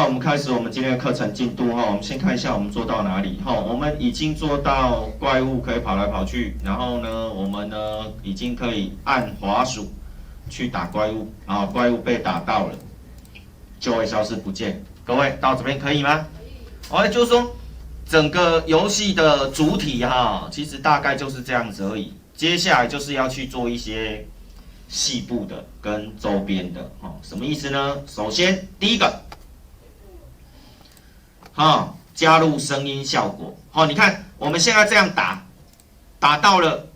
我们开始我们今天的课程进度哈。我们先看一下我们做到哪里哈。我们已经做到怪物可以跑来跑去，然后呢，我们呢已经可以按滑鼠去打怪物，然后怪物被打到了就会消失不见。各位到这边可以吗？可以。就是说整个游戏的主体哈，其实大概就是这样子而已。接下来就是要去做一些细部的跟周边的什么意思呢？首先第一个。加入声音效果。你看我们现在这样打到了，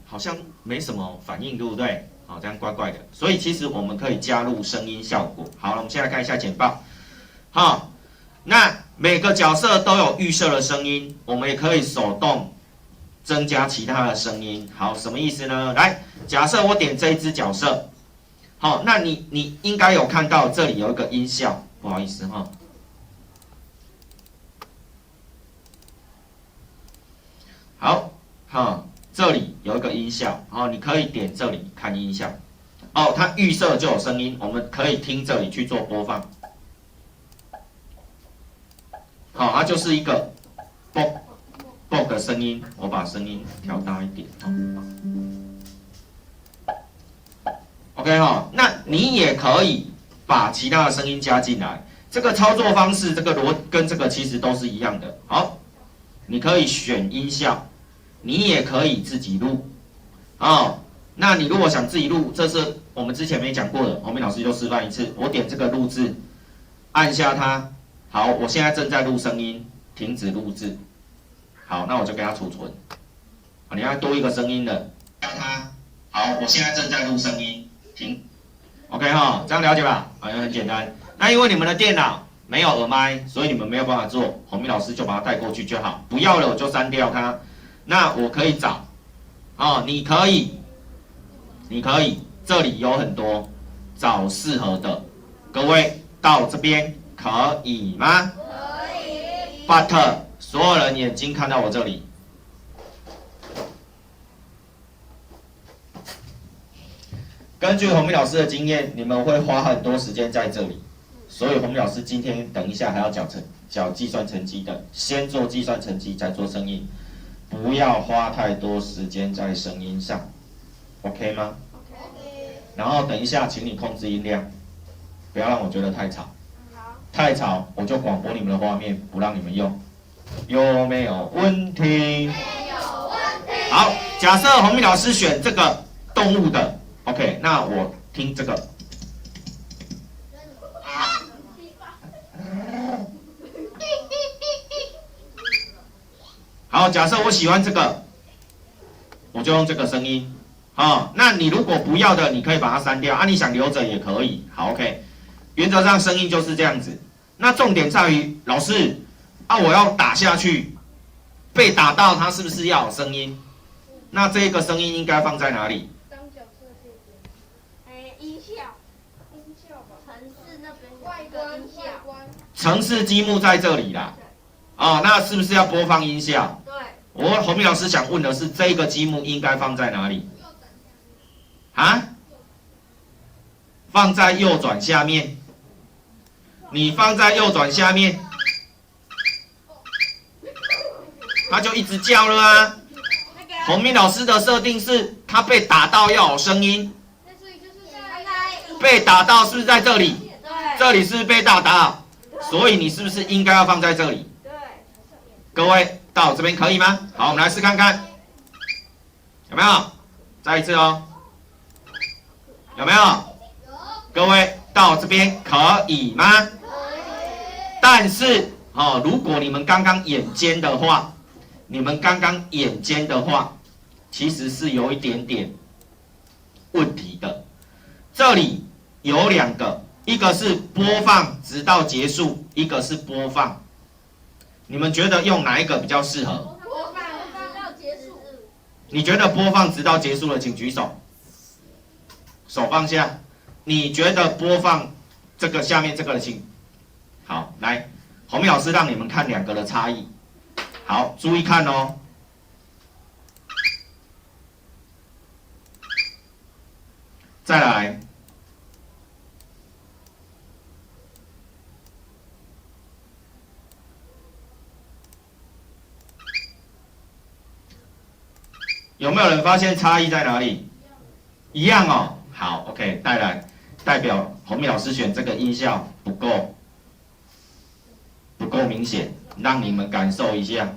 好像没什么反应，对不对？这样怪怪的。所以其实我们可以加入声音效果。好了，我们先来看一下简报。那每个角色都有预设的声音，我们也可以手动增加其他的声音。好，什么意思呢？来，假设我点这一只角色，那你应该有看到这里有一个音效，不好意思好，这里有一个音效，你可以点这里看音效。它预设就有声音，我们可以听这里去做播放。它就是一个啵的声音，我把声音调大一点。OK 那你也可以把其他的声音加进来。这个操作方式，这个跟这个其实都是一样的。好，你可以选音效。你也可以自己录，那你如果想自己录，这是我们之前没讲过的，洪明老师就示范一次。我点这个录制，按下它，好，我现在正在录声音，停止录制，好，那我就给它储存。你要多一个声音的，按它，好，我现在正在录声音，停 ，OK 这样了解吧？很简单。那因为你们的电脑没有耳麦，所以你们没有办法做，洪明老师就把它带过去就好，不要了我就删掉它。那我可以找，你可以，这里有很多，找适合的。各位到这边可以吗？可以。But 所有人眼睛看到我这里，根据洪明老师的经验，你们会花很多时间在这里，所以洪明老师今天等一下还要缴计算成绩的，先做计算成绩，再做声音。不要花太多时间在声音上 ，OK 吗 ？OK。然后等一下，请你控制音量，不要让我觉得太吵。好。太吵，我就广播你们的画面，不让你们用。有没有问题？没有问题。好，假设洪明老师选这个动物的 ，OK， 那我听这个。好，假设我喜欢这个，我就用这个声音。那你如果不要的，你可以把它删掉你想留着也可以。好 ，OK。原则上声音就是这样子。那重点在于，老师我要打下去，被打到，它是不是要有声音？那这个声音应该放在哪里？当角色这边。音效吧。城市那边外观。城市积木在这里啦。那是不是要播放音效？对。洪明老师想问的是，这个积木应该放在哪里？放在右转下面。你放在右转下面，它就一直叫了啊。洪明老师的设定是，他被打到要有声音。被打到是不是在这里？对。这里是不是被打到？所以你是不是应该要放在这里？对。各位到这边可以吗？好，我们来试看看，有没有？再一次哦，有没有？有。各位到这边可以吗？可以。但是如果你们刚刚眼尖的话，其实是有一点点问题的。这里有两个，一个是播放直到结束，一个是播放。你们觉得用哪一个比较适合？播放到结束。你觉得播放直到结束了，请举手。手放下。你觉得播放这个下面这个的，请好来。洪明老师让你们看两个的差异。好，注意看哦。再来，有没有人发现差异在哪里？一样哦。好 ，OK， 代表洪明老师选这个音效不够明显，让你们感受一下。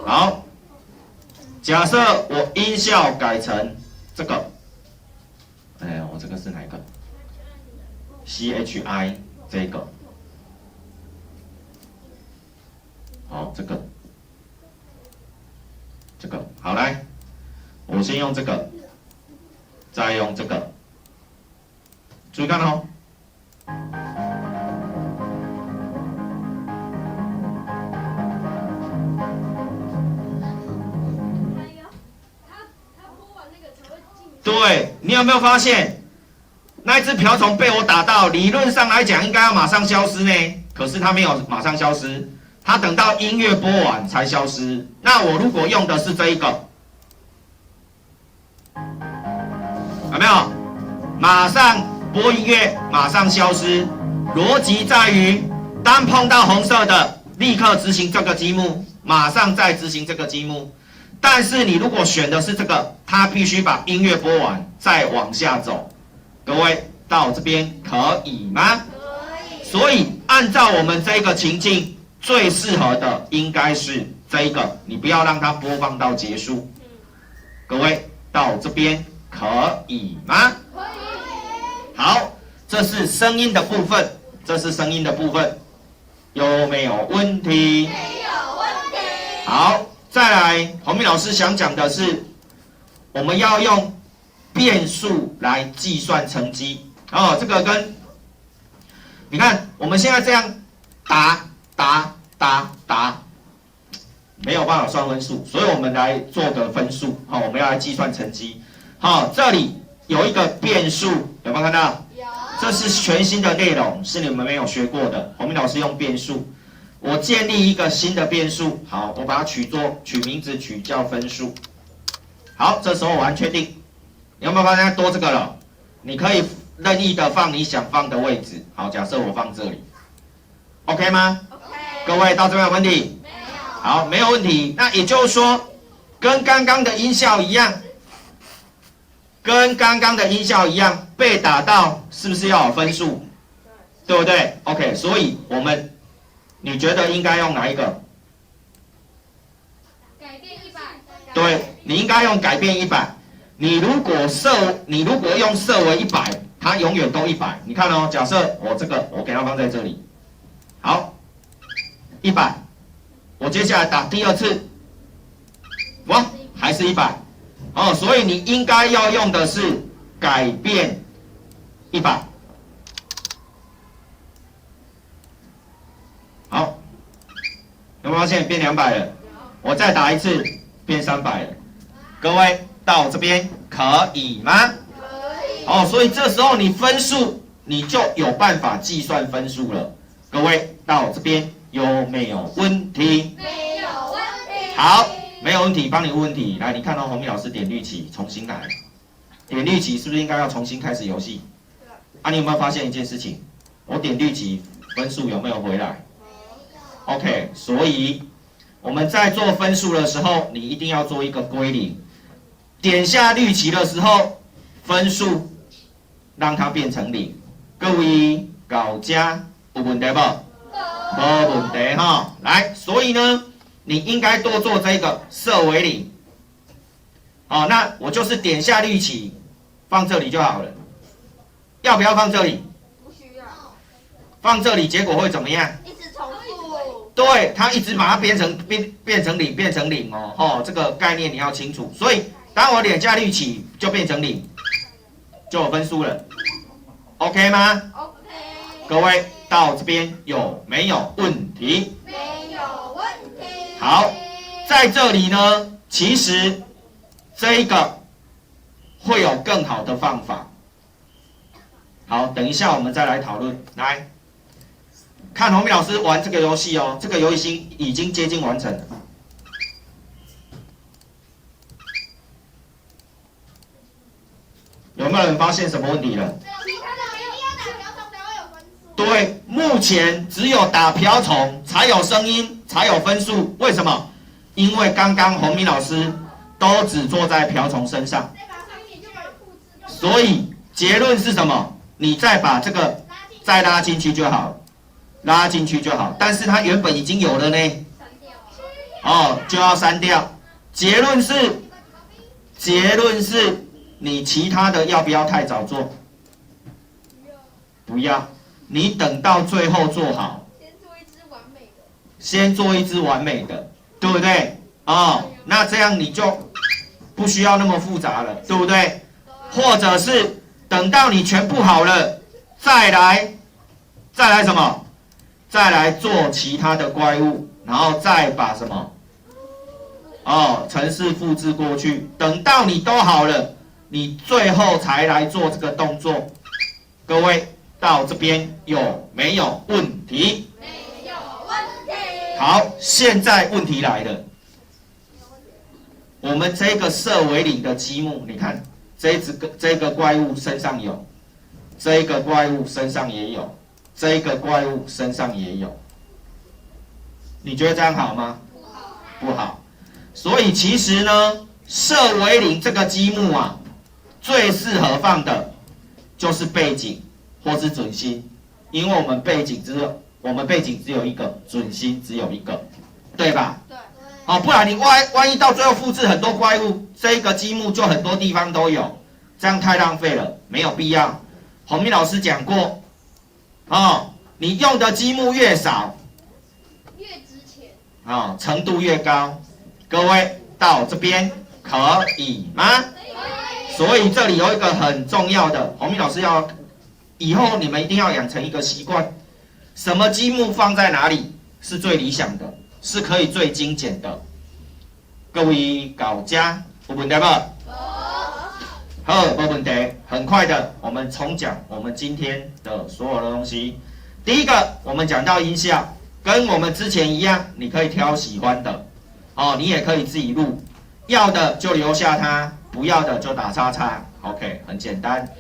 好，假设我音效改成这个，我这个是哪一个 ？CHI 这个。好，这个好来，我先用这个，再用这个，注意看哦。对，你有没有发现，那一只瓢虫被我打到，理论上来讲应该要马上消失呢，可是它没有马上消失。它等到音乐播完才消失。那我如果用的是这一个，有没有？马上播音乐，马上消失。逻辑在于，当碰到红色的，立刻执行这个积木，马上再执行这个积木。但是你如果选的是这个，它必须把音乐播完再往下走。各位到这边可以吗？可以。所以按照我们这个情境。最适合的应该是这一个，你不要让它播放到结束。各位到这边可以吗？可以。好，这是声音的部分，有没有问题？没有问题。好，再来，洪明老师想讲的是，我们要用变数来计算成绩。这个跟你看我们现在这样打。没有办法算分数，所以我们来做个分数。好，我们要来计算成绩。好，这里有一个变数，有没有看到？有。这是全新的内容，是你们没有学过的。洪明老师用变数，我建立一个新的变数。好，我把它取名字取叫分数。好，这时候我按确定。你有没有发现多这个了？你可以任意的放你想放的位置。好，假设我放这里 ，OK 吗？各位到这边有问题？没有。好，没有问题。那也就是说，跟刚刚的音效一样，被打到是不是要有分数？对不对 ？OK， 所以你觉得应该用哪一个？改变100。对，你应该用改变100。你如果用设为100，它永远都100。你看哦，假设我给它放在这里，好。100，我接下来打第二次，哇，还是100，所以你应该要用的是改变100。好，有没有发现变200了？我再打一次，变300了。各位到这边可以吗？可以。所以这时候你分数你就有办法计算分数了。各位到这边。有没有问题？没有问题。好，没有问题，帮你问问题。来，你看到洪明老师点绿旗，重新来。点绿旗是不是应该要重新开始游戏？你有没有发现一件事情？我点绿旗，分数有没有回来 ？OK， 所以我们在做分数的时候，你一定要做一个归零。点下绿旗的时候，分数让它变成0。各位到这有问题不？没问题哈，来，所以呢，你应该多做这个设为0。那我就是点下绿旗，放这里就好了。要不要放这里？不需要。放这里，结果会怎么样？一直重复。对，它一直把它变成0哦。这个概念你要清楚。所以，当我点下绿旗，就变成0，就有分数了。OK 吗 ？OK。各位。到这边有没有问题？没有问题。好，在这里呢，其实这一个会有更好的方法。好，等一下我们再来讨论。来，看洪明老师玩这个游戏哦，这个游戏已经接近完成了。有没有人发现什么问题了？对，目前只有打瓢虫才有声音，才有分数。为什么？因为刚刚洪明老师都只做在瓢虫身上，所以结论是什么？你再把这个再拉进去就好，拉进去就好。但是它原本已经有了呢，哦，就要删掉。结论是你其他的要不要太早做？不要，你等到最后做好。先做一只完美的，对不对？哦，那这样你就不需要那么复杂了，对不对？或者是等到你全部好了，再来什么？再来做其他的怪物，然后再把什么？哦，程式复制过去。等到你都好了，你最后才来做这个动作。各位到这边有没有问题？没有问题。好，现在问题来了。我们这个色为零的积木，你看这个怪物身上有，这个怪物身上也有，这个怪物身上也有。你觉得这样好吗？不好。所以其实呢，色为零这个积木啊，最适合放的就是背景或是准心，因为我们背景只有一个，准心只有一个，对吧？对。好，不然你万一到最后复制很多怪物，这个积木就很多地方都有，这样太浪费了，没有必要。洪明老师讲过，哦，你用的积木越少，越值钱，哦，程度越高。各位到这边可以吗？可以。所以这里有一个很重要的，洪明老师要以后你们一定要养成一个习惯，什么积木放在哪里是最理想的，是可以最精简的。各位搞家有问题不？好，没问题。很快的，我们重讲我们今天的所有的东西。第一个，我们讲到音效，跟我们之前一样，你可以挑喜欢的，哦，你也可以自己录，要的就留下它，不要的就打叉叉。OK， 很简单。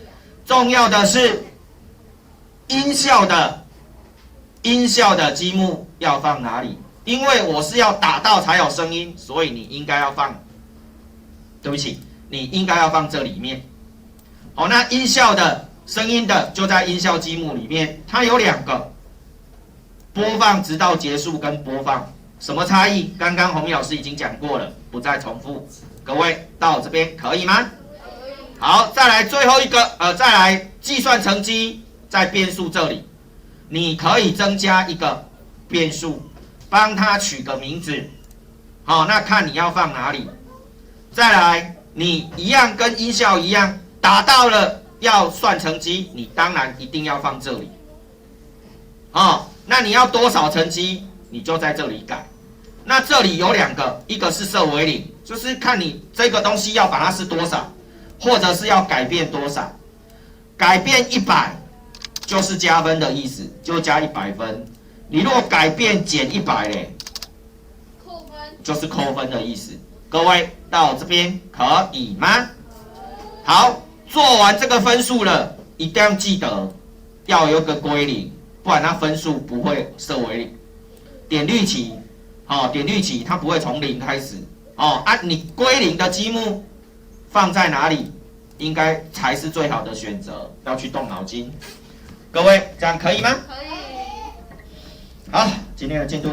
重要的是音效的积木要放哪里？因为我是要打到才有声音，所以你应该要放，对不起，你应该要放这里面。好，那音效的声音的就在音效积木里面，它有两个，播放直到结束跟播放，什么差异？刚刚洪明老师已经讲过了，不再重复。各位到这边可以吗？可以。好，再来最后一个，再来计算成绩，在变数这里，你可以增加一个变数。帮它取个名字，好，那看你要放哪里。再来，你一样跟音效一样，打到了要算成绩，你当然一定要放这里。那你要多少成绩，你就在这里改。那这里有两个，一个是色为零，就是看你这个东西要把它是多少，或者是要改变多少。改变100就是加分的意思，就加100分。你如果改变减100嘞，扣分就是扣分的意思。各位到这边可以吗？好，做完这个分数了，一定要记得要有个归零，不然它分数不会设为零。点绿旗，点绿旗它不会从0开始。你归零的积木放在哪里，应该才是最好的选择，要去动脑筋。各位这样可以吗？可以。好，今天的进度。